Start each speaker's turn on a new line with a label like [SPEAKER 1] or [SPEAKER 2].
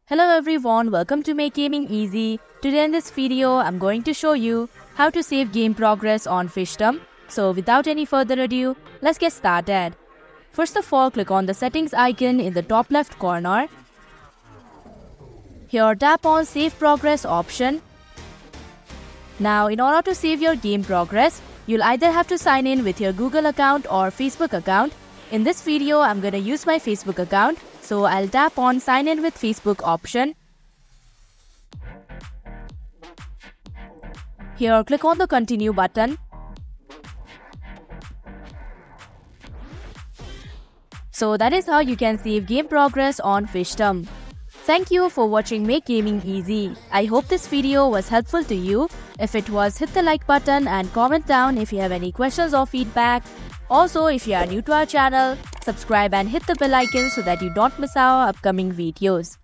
[SPEAKER 1] Hello everyone, welcome to Make Gaming Easy. Today in this video, I'm going to show you how to save game progress on Fishdom. So without any further ado, let's get started. First of all, click on the settings icon in the top left corner. Here tap on Save Progress option. Now in order to save your game progress, you'll either have to sign in with your Google account or Facebook account. In this video, I'm going to use my Facebook account. So I'll tap on Sign in with Facebook option. Here, click on the Continue button. So that is how you can save game progress on Fishdom. Thank you for watching Make Gaming Easy. I hope this video was helpful to you. If it was, hit the like button and comment down if you have any questions or feedback. Also, if you are new to our channel, subscribe and hit the bell icon so that you don't miss our upcoming videos.